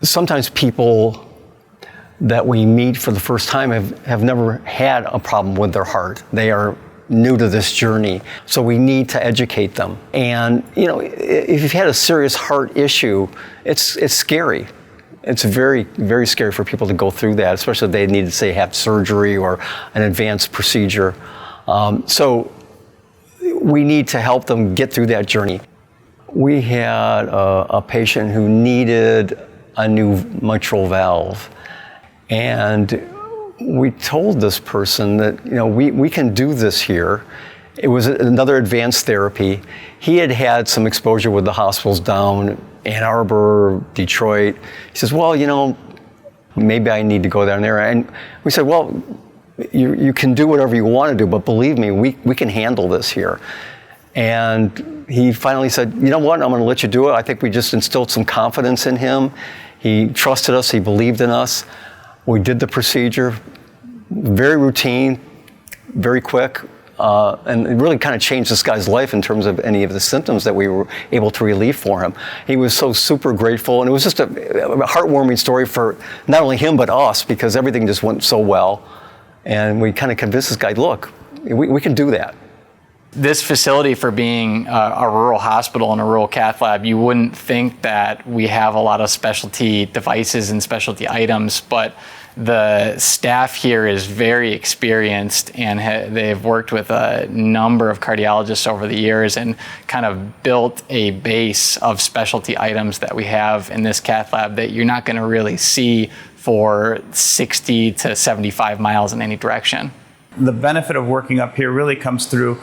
Sometimes people that we meet for the first time have never had a problem with their heart. They are new to this journey, so we need to educate them. And if you've had a serious heart issue, it's scary. It's very, very scary for people to go through that, especially if they need to, say, have surgery or an advanced procedure. So we need to help them get through that journey. We had a patient who needed a new mitral valve, and we told this person that we can do this here. It was another advanced therapy. He had had some exposure with the hospitals down Ann Arbor, Detroit. He says, well, maybe I need to go down there. And we said, well, you can do whatever you want to do, but believe me, we can handle this here. And he finally said, you know what, I'm going to let you do it. I think we just instilled some confidence in him. He trusted us, he believed in us. We did the procedure, very routine, very quick, and it really kind of changed this guy's life in terms of any of the symptoms that we were able to relieve for him. He was so super grateful, and it was just a heartwarming story for not only him but us, because everything just went so well. And we kind of convinced this guy, look, we can do that. This facility, for being a rural hospital and a rural cath lab, you wouldn't think that we have a lot of specialty devices and specialty items, but the staff here is very experienced, and they've worked with a number of cardiologists over the years and kind of built a base of specialty items that we have in this cath lab that you're not going to really see for 60 to 75 miles in any direction. The benefit of working up here really comes through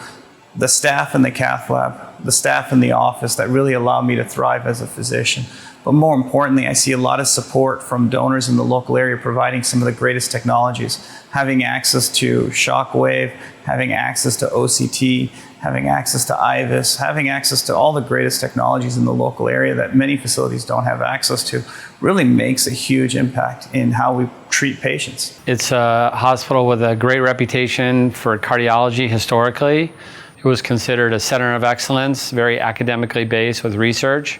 the staff in the cath lab, the staff in the office that really allow me to thrive as a physician. But more importantly, I see a lot of support from donors in the local area providing some of the greatest technologies, having access to shockwave, having access to OCT, having access to IVUS, having access to all the greatest technologies in the local area that many facilities don't have access to, really makes a huge impact in how we treat patients. It's a hospital with a great reputation for cardiology historically. It was considered a center of excellence, very academically based with research.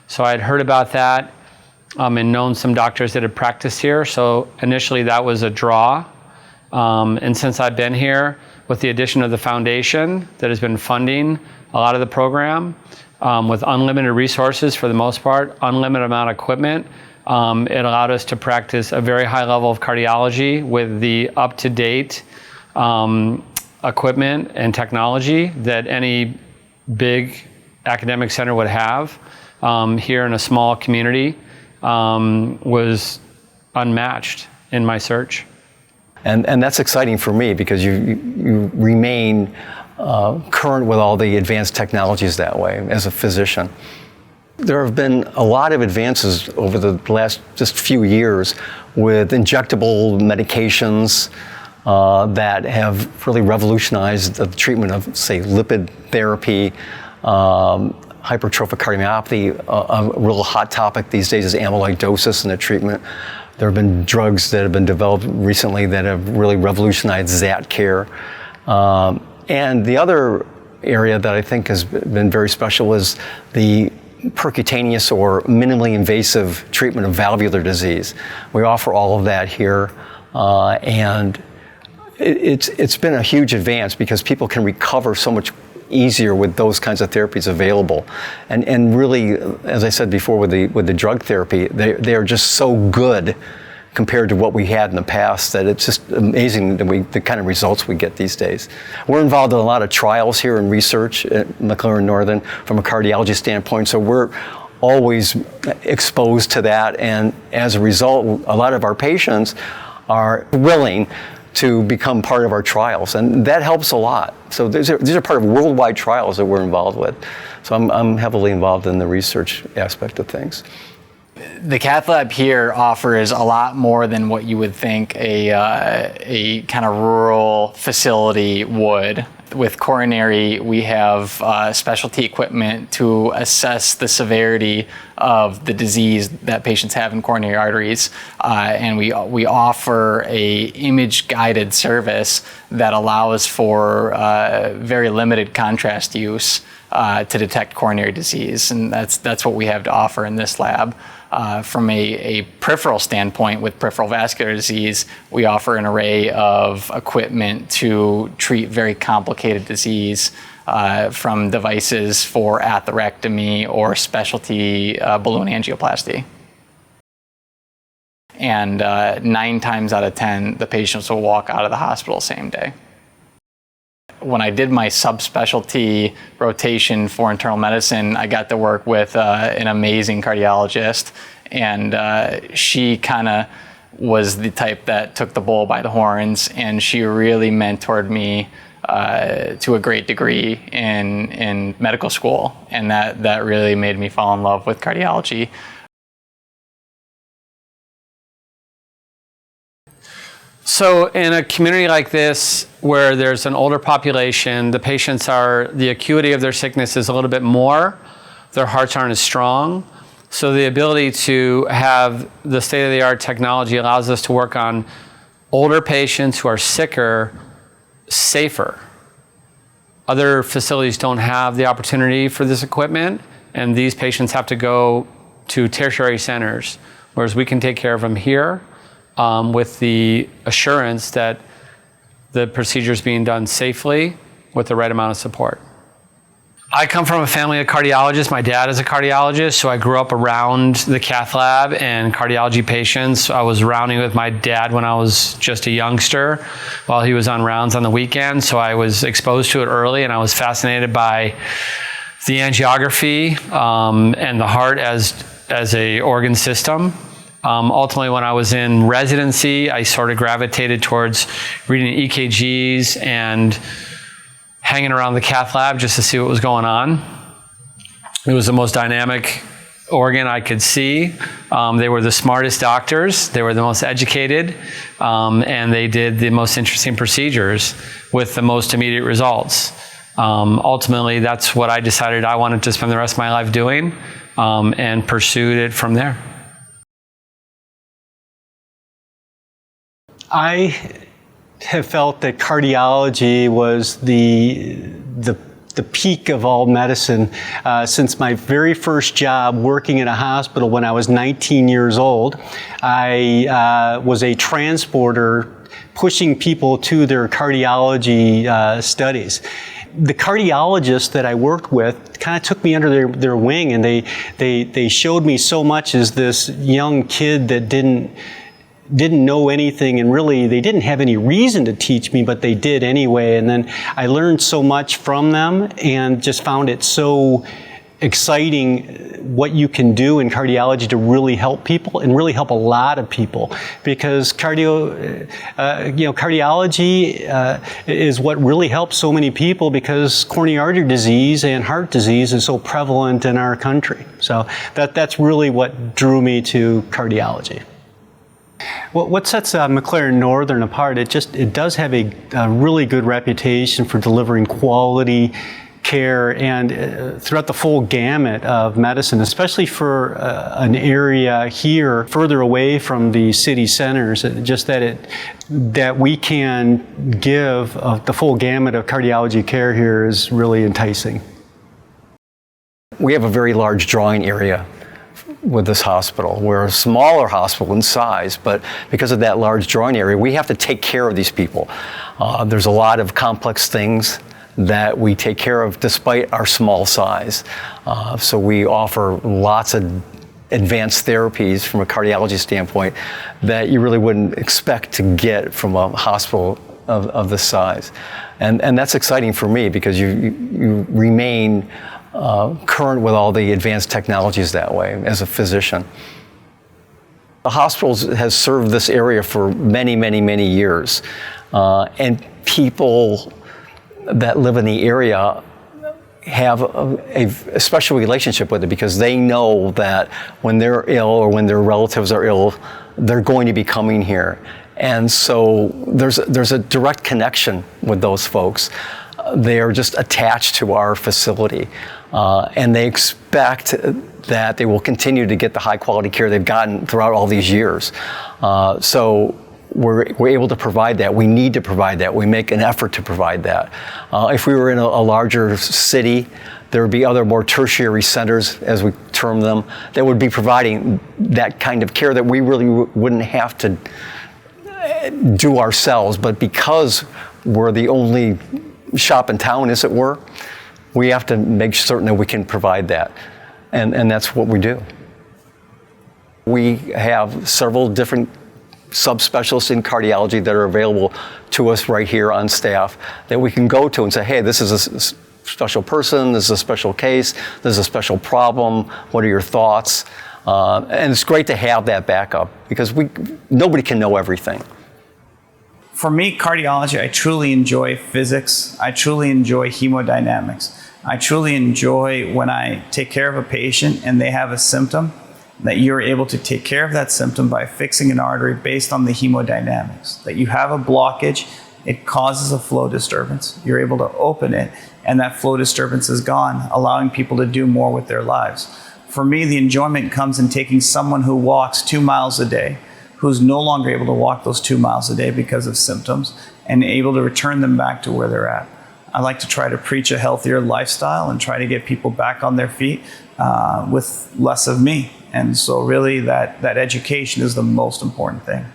So I'd heard about that and known some doctors that had practiced here. So initially that was a draw. And since I've been here, with the addition of the foundation that has been funding a lot of the program, with unlimited resources for the most part, unlimited amount of equipment, it allowed us to practice a very high level of cardiology with the up-to-date equipment and technology that any big academic center would have. Here in a small community was unmatched in my search. And that's exciting for me because you remain current with all the advanced technologies that way as a physician. There have been a lot of advances over the last just few years with injectable medications that have really revolutionized the treatment of, say, lipid therapy, hypertrophic cardiomyopathy. A real hot topic these days is amyloidosis and the treatment. There have been drugs that have been developed recently that have really revolutionized that care. And the other area that I think has been very special is the percutaneous or minimally invasive treatment of valvular disease. We offer all of that here, and it's been a huge advance because people can recover so much easier with those kinds of therapies available. And really, as I said before, with the drug therapy, they are just so good compared to what we had in the past that it's just amazing the kind of results we get these days. We're involved in a lot of trials here in research at McLaren Northern from a cardiology standpoint, so we're always exposed to that, and as a result, a lot of our patients are willing to become part of our trials, and that helps a lot. So these are part of worldwide trials that we're involved with. So I'm heavily involved in the research aspect of things. The cath lab here offers a lot more than what you would think a kind of rural facility would. With coronary, we have specialty equipment to assess the severity of the disease that patients have in coronary arteries, and we offer a image-guided service that allows for very limited contrast use to detect coronary disease, and that's what we have to offer in this lab. From a peripheral standpoint, with peripheral vascular disease, we offer an array of equipment to treat very complicated disease, from devices for atherectomy or specialty balloon angioplasty. And 9 times out of 10, the patients will walk out of the hospital same day. When I did my subspecialty rotation for internal medicine, I got to work with an amazing cardiologist, and she kind of was the type that took the bull by the horns, and she really mentored me to a great degree in medical school, and that really made me fall in love with cardiology. So in a community like this, where there's an older population, the acuity of their sickness is a little bit more, their hearts aren't as strong. So the ability to have the state-of-the-art technology allows us to work on older patients who are sicker, safer. Other facilities don't have the opportunity for this equipment, and these patients have to go to tertiary centers, whereas we can take care of them here. With the assurance that the procedure is being done safely with the right amount of support. I come from a family of cardiologists. My dad is a cardiologist, so I grew up around the cath lab and cardiology patients. I was rounding with my dad when I was just a youngster while he was on rounds on the weekend, so I was exposed to it early, and I was fascinated by the angiography and the heart as a organ system. Ultimately, when I was in residency, I sort of gravitated towards reading EKGs and hanging around the cath lab just to see what was going on. It was the most dynamic organ I could see. They were the smartest doctors, they were the most educated, and they did the most interesting procedures with the most immediate results. Ultimately, that's what I decided I wanted to spend the rest of my life doing, and pursued it from there. I have felt that cardiology was the peak of all medicine since my very first job working in a hospital when I was 19 years old. I was a transporter pushing people to their cardiology studies. The cardiologists that I worked with kind of took me under their wing, and they showed me so much as this young kid that didn't know anything, and really they didn't have any reason to teach me, but they did anyway. And then I learned so much from them and just found it so exciting what you can do in cardiology to really help people, and really help a lot of people, because cardiology is what really helps so many people, because coronary artery disease and heart disease is so prevalent in our country. So that's really what drew me to cardiology. Well, what sets McLaren Northern apart, it does have a really good reputation for delivering quality care and throughout the full gamut of medicine, especially for an area here further away from the city centers. Just that we can give the full gamut of cardiology care here is really enticing. We have a very large drawing area with this hospital. We're a smaller hospital in size, but because of that large drawing area, we have to take care of these people. There's a lot of complex things that we take care of despite our small size. So we offer lots of advanced therapies from a cardiology standpoint that you really wouldn't expect to get from a hospital of this size. And that's exciting for me, because you remain current with all the advanced technologies that way as a physician. The hospital has served this area for many, many, many years. And people that live in the area have a special relationship with it, because they know that when they're ill or when their relatives are ill, they're going to be coming here. And so there's a direct connection with those folks. They are just attached to our facility, and they expect that they will continue to get the high quality care they've gotten throughout all these years. So we're able to provide that. We need to provide that. We make an effort to provide that. If we were in a larger city, there would be other more tertiary centers, as we term them, that would be providing that kind of care that we really wouldn't have to do ourselves. But because we're the only shop in town, as it were, we have to make certain that we can provide that. And that's what we do. We have several different subspecialists in cardiology that are available to us right here on staff that we can go to and say, hey, this is a special person, this is a special case, this is a special problem, what are your thoughts? And it's great to have that backup because nobody can know everything. For me, cardiology, I truly enjoy physics. I truly enjoy hemodynamics. I truly enjoy when I take care of a patient and they have a symptom, that you're able to take care of that symptom by fixing an artery based on the hemodynamics. That you have a blockage, it causes a flow disturbance. You're able to open it, and that flow disturbance is gone, allowing people to do more with their lives. For me, the enjoyment comes in taking someone who walks 2 miles a day, who's no longer able to walk those 2 miles a day because of symptoms, and able to return them back to where they're at. I like to try to preach a healthier lifestyle and try to get people back on their feet with less of me. And so really that education is the most important thing.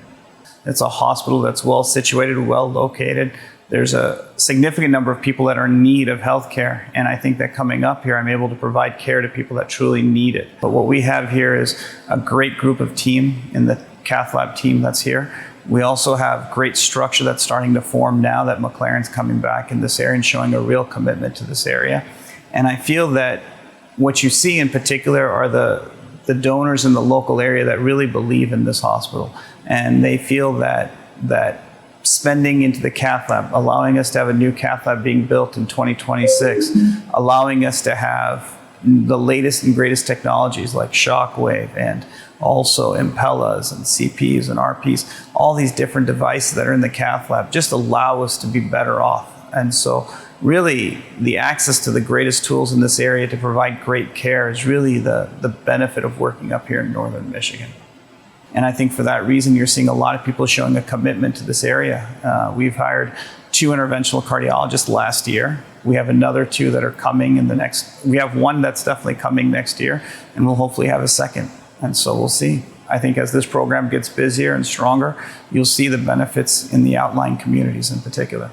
It's a hospital that's well situated, well located. There's a significant number of people that are in need of healthcare. And I think that coming up here, I'm able to provide care to people that truly need it. But what we have here is a great group of team in the cath lab team that's here. We also have great structure that's starting to form now that McLaren's coming back in this area and showing a real commitment to this area. And I feel that what you see in particular are the donors in the local area that really believe in this hospital. And they feel that spending into the cath lab, allowing us to have a new cath lab being built in 2026, allowing us to have the latest and greatest technologies like Shockwave and also Impellas and CPs and RPs, all these different devices that are in the cath lab just allow us to be better off. And so really the access to the greatest tools in this area to provide great care is really the benefit of working up here in northern Michigan. And I think for that reason, you're seeing a lot of people showing a commitment to this area. We've hired 2 interventional cardiologists last year. We have another 2 that are coming in the next, we have 1 that's definitely coming next year, and we'll hopefully have a second. And so we'll see. I think as this program gets busier and stronger, you'll see the benefits in the outlying communities in particular.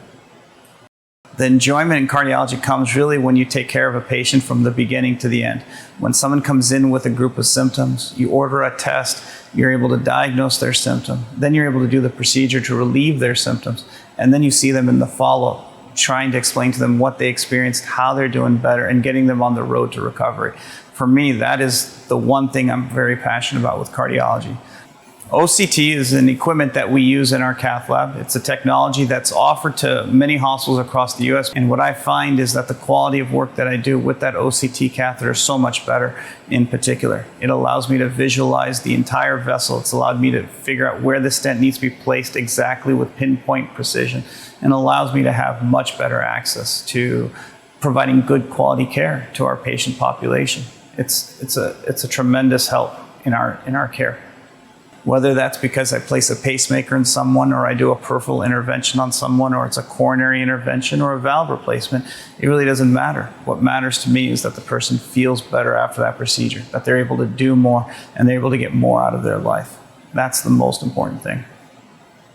The enjoyment in cardiology comes really when you take care of a patient from the beginning to the end. When someone comes in with a group of symptoms, you order a test, you're able to diagnose their symptom. Then you're able to do the procedure to relieve their symptoms. And then you see them in the follow-up, trying to explain to them what they experienced, how they're doing better, and getting them on the road to recovery. For me, that is the one thing I'm very passionate about with cardiology. OCT is an equipment that we use in our cath lab. It's a technology that's offered to many hospitals across the US. And what I find is that the quality of work that I do with that OCT catheter is so much better in particular. It allows me to visualize the entire vessel. It's allowed me to figure out where the stent needs to be placed exactly with pinpoint precision, and allows me to have much better access to providing good quality care to our patient population. It's a tremendous help in our care. Whether that's because I place a pacemaker in someone, or I do a peripheral intervention on someone, or it's a coronary intervention or a valve replacement, it really doesn't matter. What matters to me is that the person feels better after that procedure, that they're able to do more and they're able to get more out of their life. That's the most important thing.